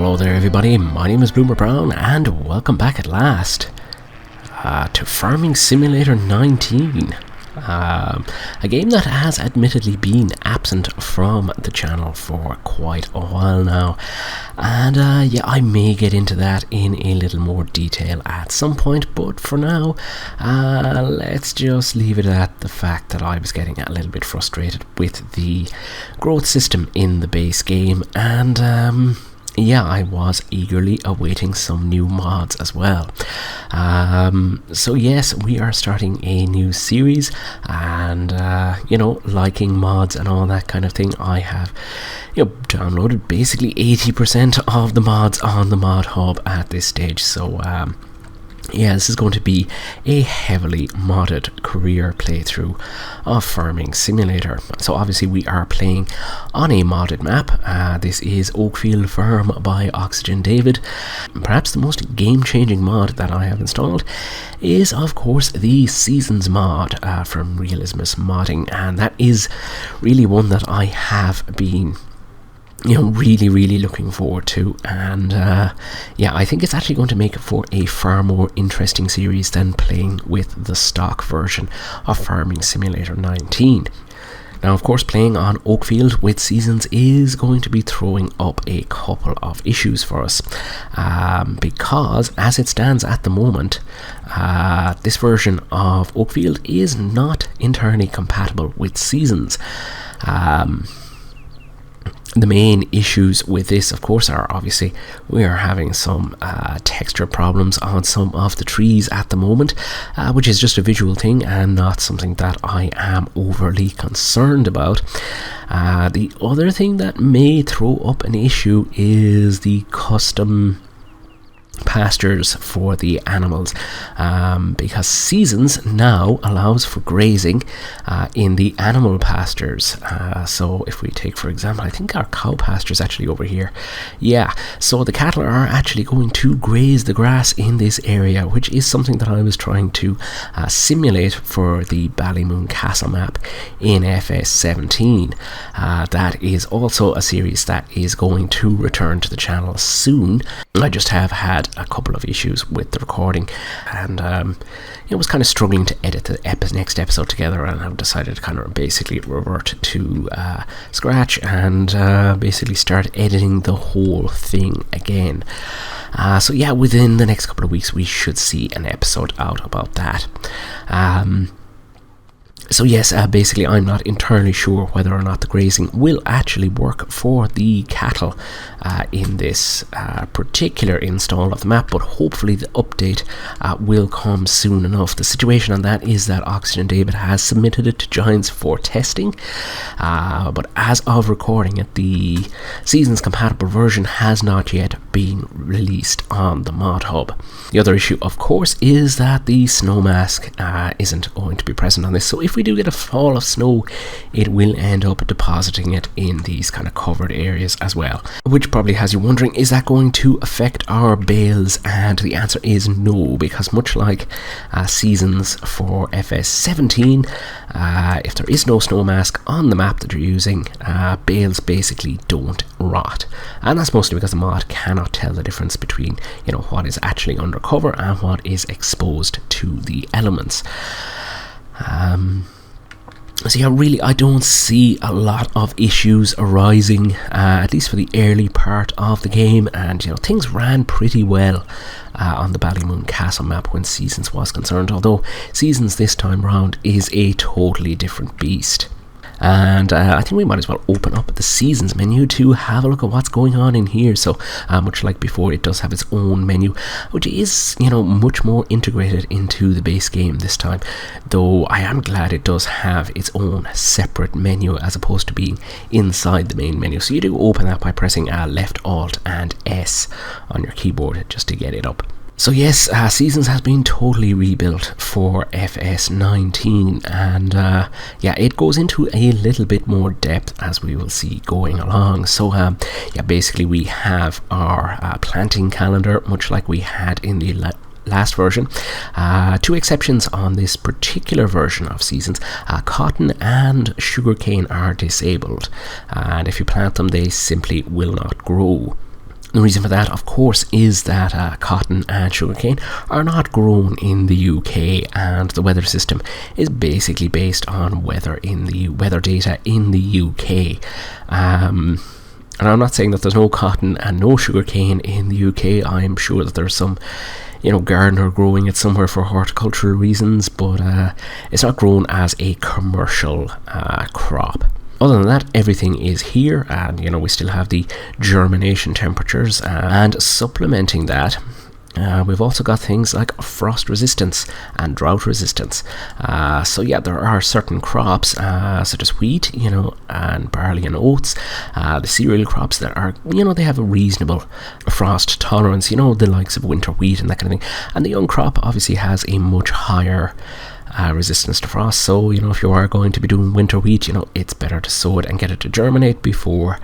Hello there everybody, my name is Bloomer Brown and welcome back at last to Farming Simulator 19, a game that has admittedly been absent from the channel for quite a while now, and I may get into that in a little more detail at some point, but for now let's just leave it at the fact that I was getting a little bit frustrated with the growth system in the base game, and I was eagerly awaiting some new mods as well. So yes, we are starting a new series, and liking mods and all that kind of thing, I have downloaded basically 80% of the mods on the mod hub at this stage. So this is going to be a heavily modded career playthrough of Farming Simulator. So obviously we are playing on a modded map. This is Oakfield Farm by Oxygendavid. Perhaps the most game-changing mod that I have installed is of course the Seasons mod from Realismus Modding, and that is really one that I have been really looking forward to, and I think it's actually going to make for a far more interesting series than playing with the stock version of Farming Simulator 19. Now, of course, playing on Oakfield with Seasons is going to be throwing up a couple of issues for us, because as it stands at the moment, this version of Oakfield is not entirely compatible with Seasons. The main issues with this, of course, are obviously we are having some texture problems on some of the trees at the moment, which is just a visual thing and not something that I am overly concerned about. The other thing that may throw up an issue is the custom pastures for the animals, because Seasons now allows for grazing in the animal pastures. So if we take, for example, I think our cow pasture is actually over here. So the cattle are actually going to graze the grass in this area, which is something that I was trying to simulate for the Ballymoon Castle map in FS17. That is also a series that is going to return to the channel soon. I just have had a couple of issues with the recording, and was kind of struggling to edit the next episode together, and I've decided to kind of basically revert to scratch and basically start editing the whole thing again. Within the next couple of weeks we should see an episode out about that. Basically I'm not entirely sure whether or not the grazing will actually work for the cattle in this particular install of the map, but hopefully the update will come soon enough. The situation on that is that Oxygendavid has submitted it to Giants for testing, but as of recording it, the Seasons compatible version has not yet been released on the mod hub. The other issue, of course, is that the snow mask isn't going to be present on this, so if we do get a fall of snow, it will end up depositing it in these kind of covered areas as well, which probably has you wondering, is that going to affect our bales? And the answer is no, because much like Seasons for FS17, if there is no snow mask on the map that you're using, bales basically don't rot, and that's mostly because the mod cannot tell the difference between what is actually under cover and what is exposed to the elements. Really I don't see a lot of issues arising, at least for the early part of the game, and things ran pretty well on the Ballymoon Castle map when Seasons was concerned, although Seasons this time round is a totally different beast. And I think we might as well open up the Seasons menu to have a look at what's going on in here. So much like before, it does have its own menu, which is much more integrated into the base game this time, though I am glad it does have its own separate menu as opposed to being inside the main menu. So you do open that by pressing left alt and S on your keyboard just to get it up. So yes, Seasons has been totally rebuilt for FS19, and it goes into a little bit more depth as we will see going along. So basically we have our planting calendar, much like we had in the last version. Two exceptions on this particular version of Seasons: cotton and sugarcane are disabled, and if you plant them they simply will not grow. The reason for that, of course, is that cotton and sugarcane are not grown in the UK, and the weather system is basically based on weather data in the UK. And I'm not saying that there's no cotton and no sugarcane in the UK. I'm sure that there's some, gardener growing it somewhere for horticultural reasons, but it's not grown as a commercial crop. Other than that, everything is here, and we still have the germination temperatures, and supplementing that, we've also got things like frost resistance and drought resistance. There are certain crops such as wheat, and barley and oats, the cereal crops that are, they have a reasonable frost tolerance, the likes of winter wheat and that kind of thing. And the young crop obviously has a much higher resistance to frost. So, if you are going to be doing winter wheat, it's better to sow it and get it to germinate before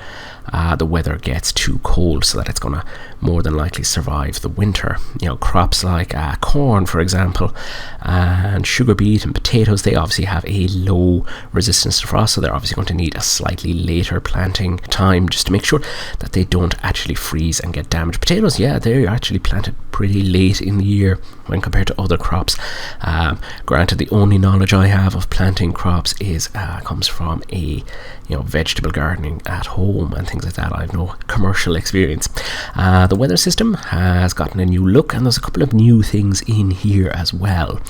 the weather gets too cold, so that it's going to more than likely survive the winter. Crops like corn, for example, and sugar beet and potatoes, they obviously have a low resistance to frost, so they're obviously going to need a slightly later planting time just to make sure that they don't actually freeze and get damaged. Potatoes, they're actually planted pretty late in the year when compared to other crops. Granted, the only knowledge I have of planting crops comes from a vegetable gardening at home and things like that. I have no commercial experience. The weather system has gotten a new look, and there's a couple of new things in here as well.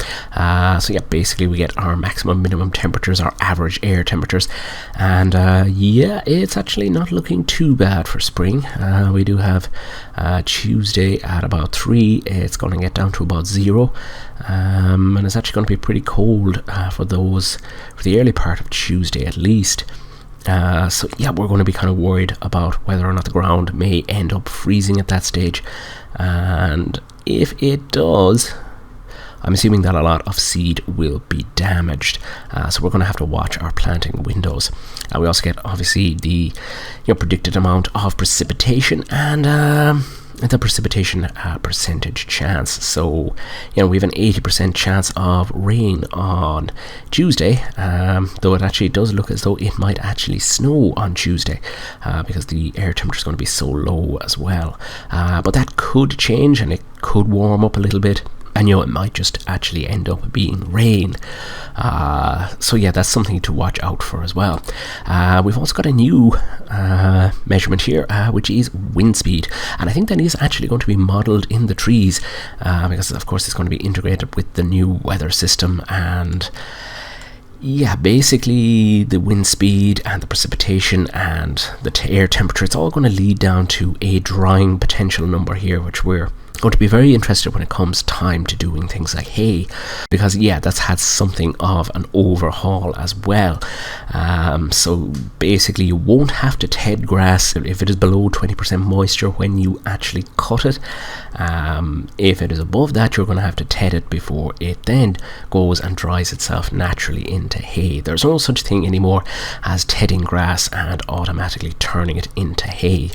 Basically we get our maximum minimum temperatures, our average air temperatures, and it's actually not looking too bad for spring. We do have Tuesday at about 3. It's going to get down to about 0, and it's actually going to be pretty cold for the early part of Tuesday at least. We're going to be kind of worried about whether or not the ground may end up freezing at that stage, and if it does, I'm assuming that a lot of seed will be damaged, so we're going to have to watch our planting windows. We also get obviously the predicted amount of precipitation and the precipitation percentage chance. So we have an 80% chance of rain on Tuesday, though it actually does look as though it might actually snow on Tuesday, because the air temperature is going to be so low as well. But that could change, and it could warm up a little bit, and it might just actually end up being rain. That's something to watch out for as well. We've also got a new measurement here, which is wind speed, and I think that is actually going to be modelled in the trees, because of course it's going to be integrated with the new weather system. And basically the wind speed and the precipitation and the air temperature, it's all going to lead down to a drying potential number here, which we're going to be very interested when it comes time to doing things like hay, because that's had something of an overhaul as well. So basically you won't have to ted grass if it is below 20% moisture when you actually cut it. If it is above that, you're going to have to ted it before it then goes and dries itself naturally into hay. There's no such thing anymore as tedding grass and automatically turning it into hay.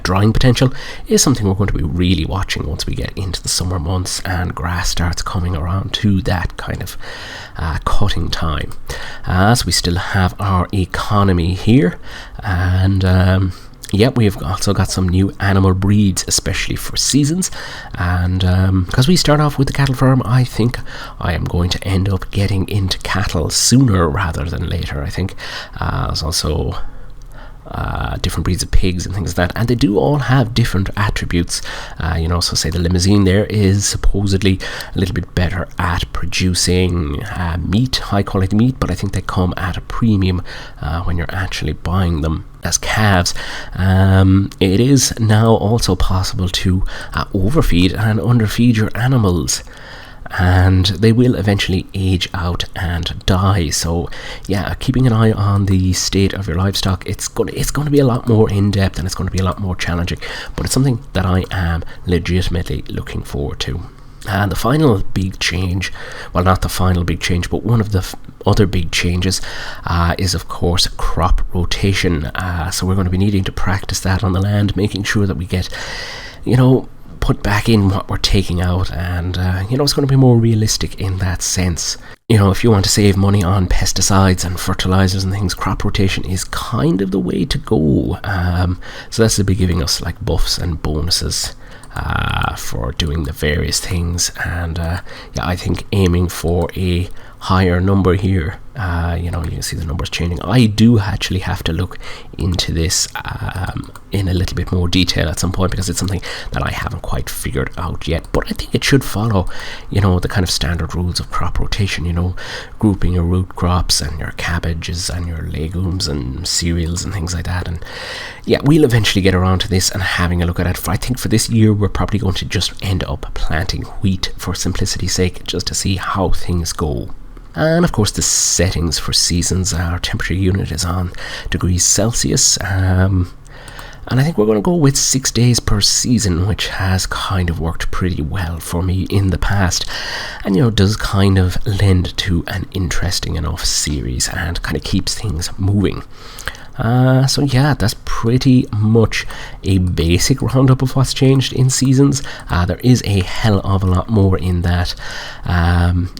Drying potential is something we're going to be really watching once we get into the summer months and grass starts coming around to that kind of cutting time. So we still have our economy here, and we've also got some new animal breeds, especially for seasons. And because we start off with the cattle farm, I think I am going to end up getting into cattle sooner rather than later. I think there's also different breeds of pigs and things like that, and they do all have different attributes. So say the limousine there is supposedly a little bit better at producing meat, high quality meat, but I think they come at a premium when you're actually buying them as calves. It is now also possible to overfeed and underfeed your animals, and they will eventually age out and die. So keeping an eye on the state of your livestock, it's going to be a lot more in-depth, and it's going to be a lot more challenging, but it's something that I am legitimately looking forward to. And the final big change, well, not the final big change, but one of the other big changes is of course crop rotation. So we're going to be needing to practice that on the land, making sure that we get put back in what we're taking out, and it's going to be more realistic in that sense. if you want to save money on pesticides and fertilizers and things, crop rotation is kind of the way to go. So that's to be giving us like buffs and bonuses for doing the various things. And I think aiming for a higher number here, you can see the numbers changing. I do actually have to look into this in a little bit more detail at some point, because it's something that I haven't quite figured out yet, but I think it should follow the kind of standard rules of crop rotation, grouping your root crops and your cabbages and your legumes and cereals and things like that. And we'll eventually get around to this and having a look at it. I think for this year we're probably going to just end up planting wheat for simplicity's sake, just to see how things go. And of course the settings for seasons, our temperature unit is on degrees Celsius, and I think we're going to go with 6 days per season, which has kind of worked pretty well for me in the past, and does kind of lend to an interesting enough series and kind of keeps things moving. So that's pretty much a basic roundup of what's changed in seasons. There is a hell of a lot more in that.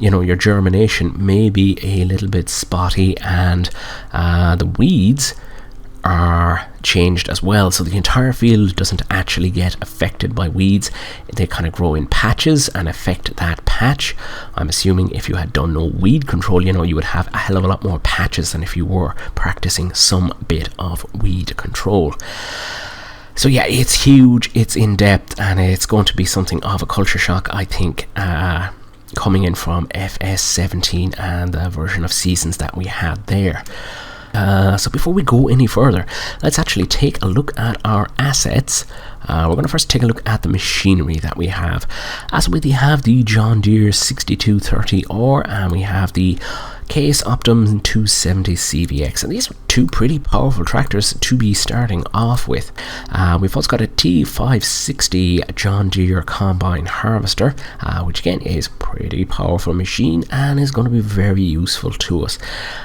Your germination may be a little bit spotty, and the weeds are changed as well, so the entire field doesn't actually get affected by weeds. They kind of grow in patches and affect that patch. I'm assuming if you had done no weed control, you would have a hell of a lot more patches than if you were practicing some bit of weed control. So it's huge, it's in depth, and it's going to be something of a culture shock, I think, coming in from FS17 and the version of seasons that we had there. So before we go any further, let's actually take a look at our assets. We're going to first take a look at the machinery that we have. As we have the John Deere 6230R, and we have the Case Optum 270 CVX, and these are two pretty powerful tractors to be starting off with. We've also got a T560 John Deere combine harvester, which again is a pretty powerful machine and is going to be very useful to us.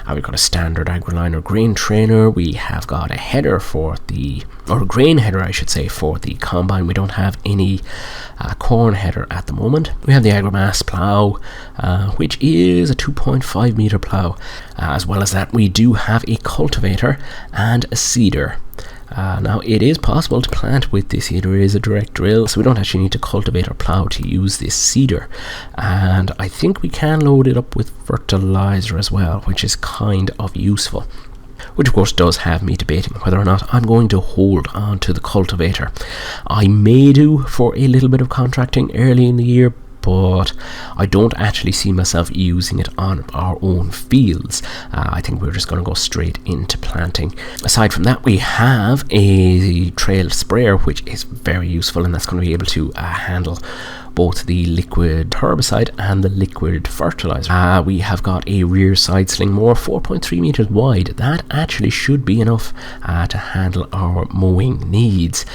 We've got a standard AgriLiner grain trainer. We have got a header a grain header I should say, for the combine. We don't have any corn header at the moment. We have the AgriMass plow, which is a 2.5 meter plow. As well as that, we do have a cultivator and a seeder. Now it is possible to plant with this seeder. It is a direct drill, so we don't actually need to cultivate or plow to use this seeder. And I think we can load it up with fertilizer as well, which is kind of useful. Which of course does have me debating whether or not I'm going to hold on to the cultivator. I may do for a little bit of contracting early in the year, but I don't actually see myself using it on our own fields. I think we're just going to go straight into planting. Aside from that, we have a trail sprayer, which is very useful, and that's going to be able to handle both the liquid herbicide and the liquid fertilizer. We have got a rear side sling mower, 4.3 meters wide. That actually should be enough to handle our mowing needs.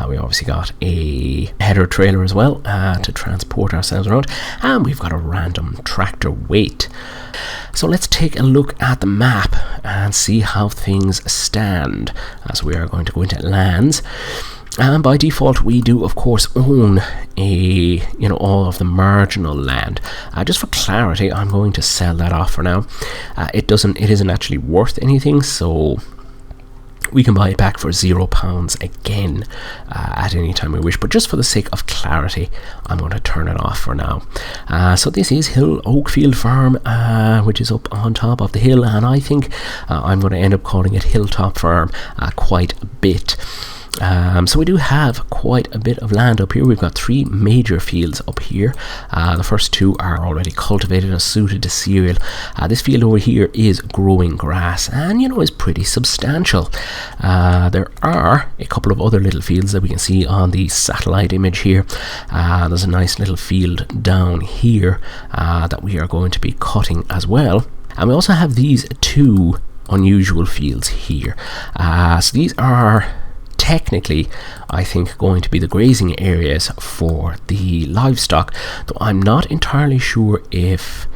We obviously got a header trailer as well to transport ourselves around, and we've got a random tractor weight. So let's take a look at the map and see how things stand. As we are going to go into lands. And by default, we do, of course, own all of the marginal land. Just for clarity, I'm going to sell that off for now. It isn't actually worth anything, so we can buy it back for £0 again at any time we wish. But just for the sake of clarity, I'm going to turn it off for now. So this is Oakfield Farm, which is up on top of the hill, and I think I'm going to end up calling it Hilltop Farm quite a bit. So we do have quite a bit of land up here. We've got 3 major fields up here. The first 2 are already cultivated and suited to cereal. This field over here is growing grass and is pretty substantial. There are a couple of other little fields that we can see on the satellite image here. There's a nice little field down here that we are going to be cutting as well. And we also have these 2 unusual fields here. So these are technically, I think, going to be the grazing areas for the livestock, though I'm not entirely sure if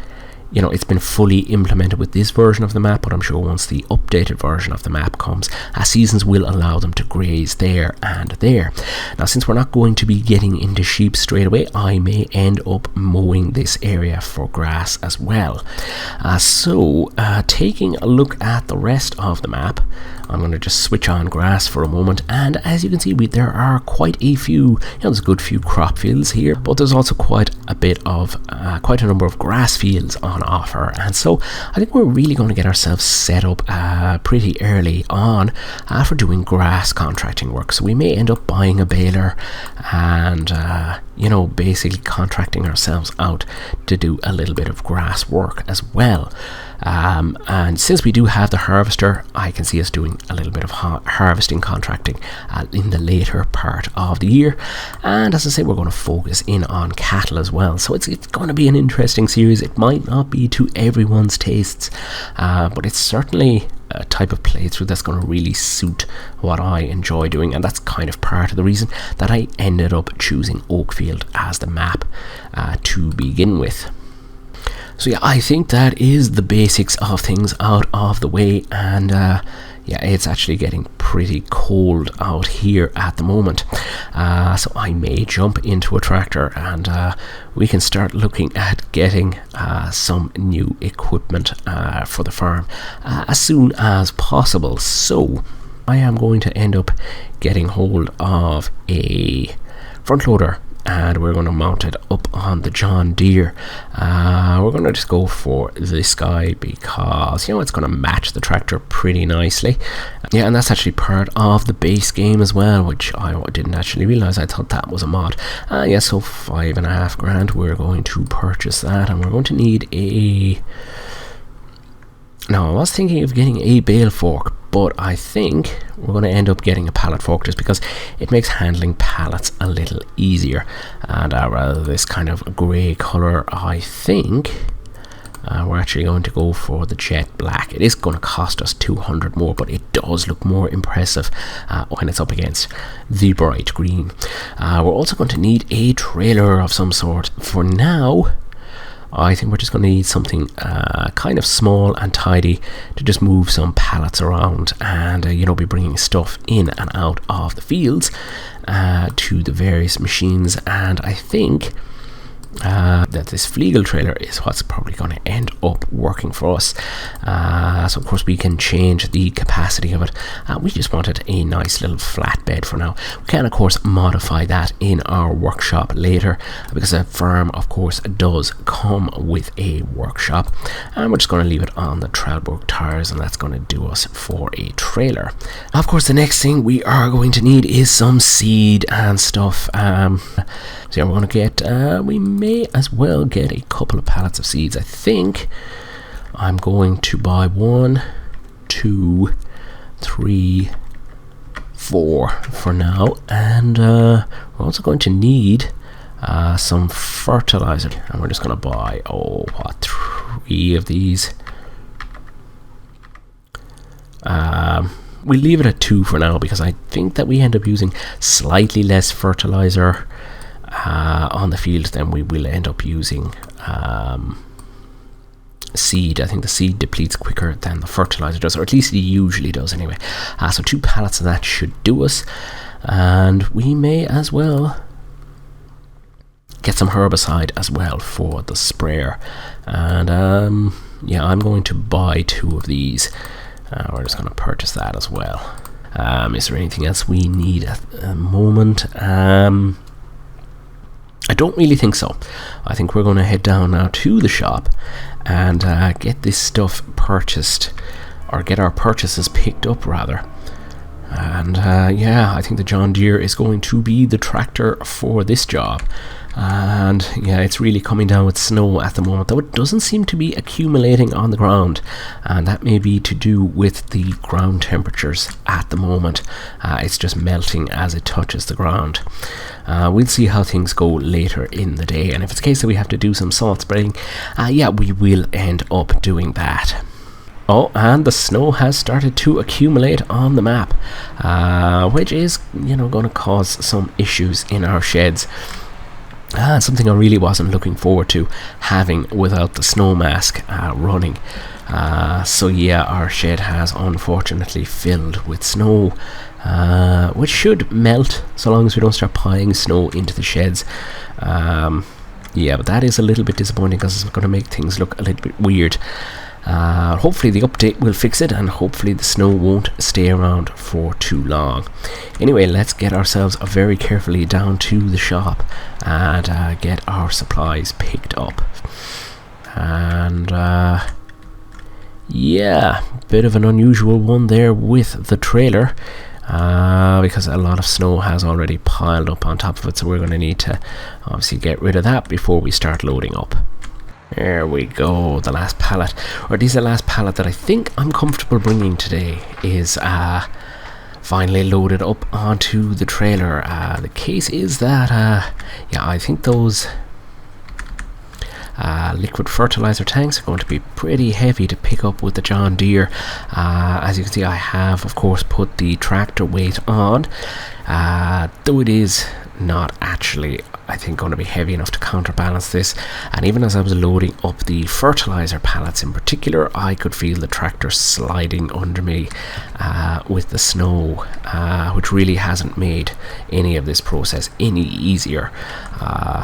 it's been fully implemented with this version of the map, but I'm sure once the updated version of the map comes, seasons will allow them to graze there and there. Now, since we're not going to be getting into sheep straight away, I may end up mowing this area for grass as well. So taking a look at the rest of the map, I'm going to just switch on grass for a moment, and as you can see, there are quite a few, there's a good few crop fields here, but there's also quite a number of grass fields on offer, and so I think we're really going to get ourselves set up pretty early on for doing grass contracting work. So we may end up buying a baler and basically contracting ourselves out to do a little bit of grass work as well. And since we do have the harvester, I can see us doing a little bit of harvesting contracting in the later part of the year. And as I say, we're going to focus in on cattle as well. So it's going to be an interesting series. It might not be to everyone's tastes, but it's certainly a type of playthrough that's going to really suit what I enjoy doing, and that's kind of part of the reason that I ended up choosing Oakfield as the map to begin with. So yeah, I think that is the basics of things out of the way, and it's actually getting pretty cold out here at the moment, so I may jump into a tractor and we can start looking at getting some new equipment for the farm as soon as possible. So I am going to end up getting hold of a front loader, and we're going to mount it up on the John Deere. We're going to just go for this guy because it's going to match the tractor pretty nicely. Yeah, and that's actually part of the base game as well, which I didn't actually realize. I thought that was a mod. So $5,500. We're going to purchase that, and we're going to need a... Now, I was thinking of getting a bale fork, but I think we're going to end up getting a pallet fork just because it makes handling pallets a little easier. And rather than this kind of grey colour, I think we're actually going to go for the jet black. It is going to cost us 200 more, but it does look more impressive when it's up against the bright green. We're also going to need a trailer of some sort. For now, I think we're just going to need something kind of small and tidy to just move some pallets around and be bringing stuff in and out of the fields to the various machines. And I think that this Fliegel trailer is what's probably going to end up working for us. So of course we can change the capacity of it. We just wanted a nice little flatbed for now. We can of course modify that in our workshop later, because a farm of course does come with a workshop, and we're just going to leave it on the Trelleborg tires, and that's going to do us for a trailer. Of course, the next thing we are going to need is some seed and stuff. So yeah, we're going to get, we may as well get a couple of pallets of seeds. I think I'm going to buy 1, 2, 3, 4 for now. And we're also going to need some fertilizer. And we're just going to buy, 3 of these. We'll leave it at 2 for now, because I think that we end up using slightly less fertilizer on the field than we will end up using seed. I think the seed depletes quicker than the fertilizer does, or at least it usually does anyway. So 2 pallets of that should do us, and we may as well get some herbicide as well for the sprayer. And I'm going to buy 2 of these. We're just going to purchase that as well. Is there anything else we need at the moment? I don't really think so. I think we're going to head down now to the shop and get this stuff purchased, or get our purchases picked up rather. And I think the John Deere is going to be the tractor for this job. And yeah, it's really coming down with snow at the moment, though it doesn't seem to be accumulating on the ground, and that may be to do with the ground temperatures at the moment. It's just melting as it touches the ground. We'll see how things go later in the day, and if it's a case that we have to do some salt spreading, we will end up doing that. Oh, and the snow has started to accumulate on the map, which is going to cause some issues in our sheds. Something I really wasn't looking forward to having without the snow mask running. So yeah, our shed has unfortunately filled with snow, which should melt so long as we don't start piling snow into the sheds. Yeah, but that is a little bit disappointing because it's going to make things look a little bit weird. Hopefully the update will fix it, and hopefully the snow won't stay around for too long. Anyway, let's get ourselves very carefully down to the shop and get our supplies picked up. And yeah, bit of an unusual one there with the trailer, because a lot of snow has already piled up on top of it, so we're going to need to obviously get rid of that before we start loading up. There we go, the last pallet, or at least the last pallet that I think I'm comfortable bringing today is finally loaded up onto the trailer. The case is that, yeah, I think those liquid fertilizer tanks are going to be pretty heavy to pick up with the John Deere. As you can see, I have of course put the tractor weight on, though it is not actually, I think, going to be heavy enough to counterbalance this. And even as I was loading up the fertilizer pallets in particular, I could feel the tractor sliding under me with the snow, which really hasn't made any of this process any easier.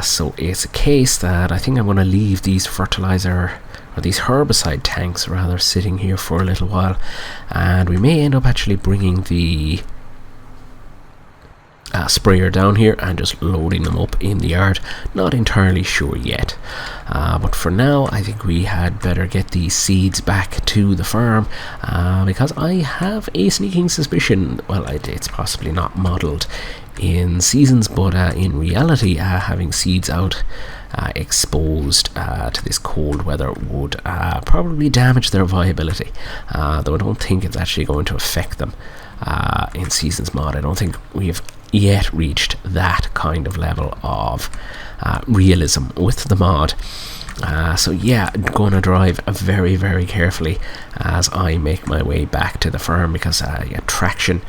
So it's a case that I think I'm going to leave these fertilizer, or these herbicide tanks rather, sitting here for a little while, and we may end up actually bringing the sprayer down here and just loading them up in the yard. Not entirely sure yet, but for now I think we had better get these seeds back to the farm, because I have a sneaking suspicion, well, it's possibly not modelled in seasons, but in reality, having seeds out exposed to this cold weather would probably damage their viability, though I don't think it's actually going to affect them in Seasons mod. I don't think we've yet reached that kind of level of realism with the mod. So yeah, I'm going to drive very, very carefully as I make my way back to the farm, because yeah, traction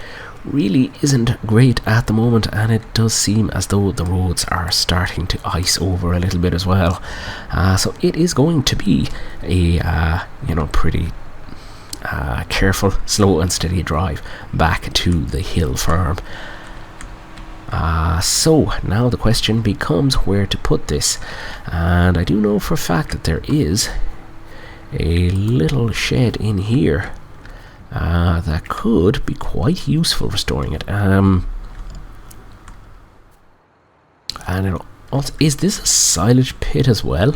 really isn't great at the moment, and it does seem as though the roads are starting to ice over a little bit as well. So it is going to be a pretty careful, slow and steady drive back to the hill farm. So now the question becomes where to put this, and I do know for a fact that there is a little shed in here that could be quite useful for storing it. And also, is this a silage pit as well?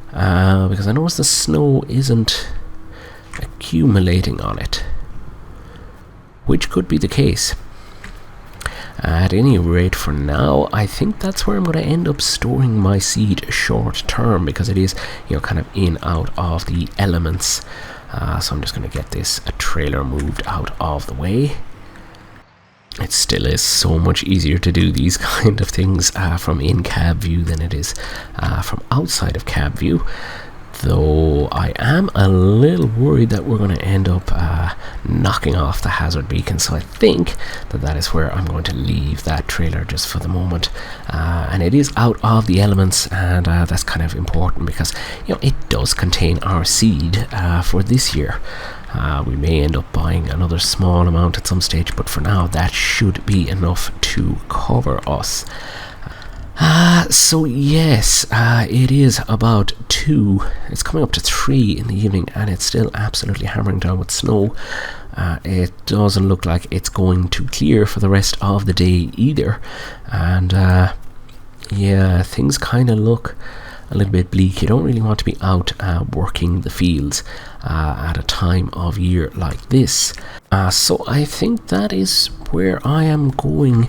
Because I notice the snow isn't accumulating on it, which could be the case. At any rate, for now, I think that's where I'm going to end up storing my seed short term, because it is, kind of in out of the elements. So I'm just going to get this trailer moved out of the way. It still is so much easier to do these kind of things from in cab view than it is from outside of cab view. Though I am a little worried that we're going to end up knocking off the hazard beacon, so I think that is where I'm going to leave that trailer just for the moment. And it is out of the elements, and that's kind of important because it does contain our seed for this year. We may end up buying another small amount at some stage, but for now that should be enough to cover us. So yes, it is about 2, it's coming up to 3 in the evening, and it's still absolutely hammering down with snow. It doesn't look like it's going to clear for the rest of the day either, and yeah, things kind of look a little bit bleak. You don't really want to be out working the fields at a time of year like this. So I think that is where I am going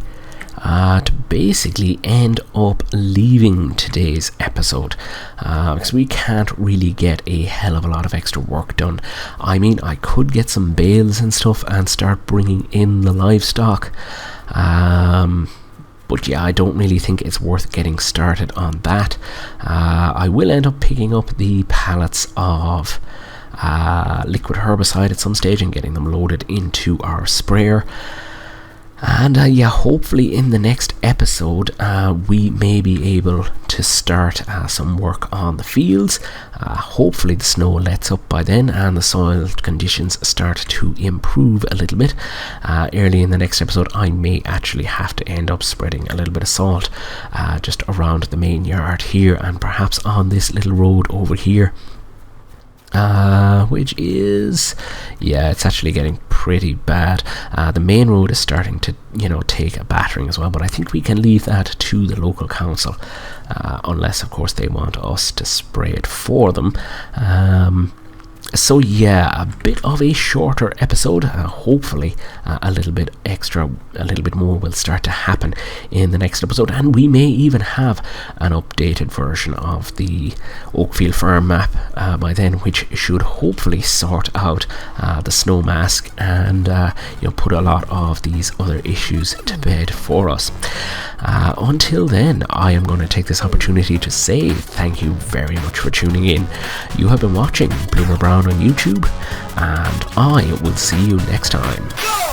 to basically end up leaving today's episode, because we can't really get a hell of a lot of extra work done. I mean, I could get some bales and stuff and start bringing in the livestock, but yeah, I don't really think it's worth getting started on that. I will end up picking up the pallets of liquid herbicide at some stage and getting them loaded into our sprayer. And yeah, hopefully in the next episode we may be able to start some work on the fields. Hopefully the snow lets up by then and the soil conditions start to improve a little bit. Early in the next episode I may actually have to end up spreading a little bit of salt just around the main yard here, and perhaps on this little road over here. Which is, yeah, it's actually getting pretty bad. The main road is starting to, take a battering as well, but I think we can leave that to the local council, unless of course they want us to spray it for them. So yeah, a bit of a shorter episode. Hopefully a little bit more will start to happen in the next episode, and we may even have an updated version of the Oakfield Farm map by then, which should hopefully sort out the snow mask and put a lot of these other issues to bed for us. Until then, I am going to take this opportunity to say thank you very much for tuning in. You have been watching Bloomer Brown on YouTube, and I will see you next time.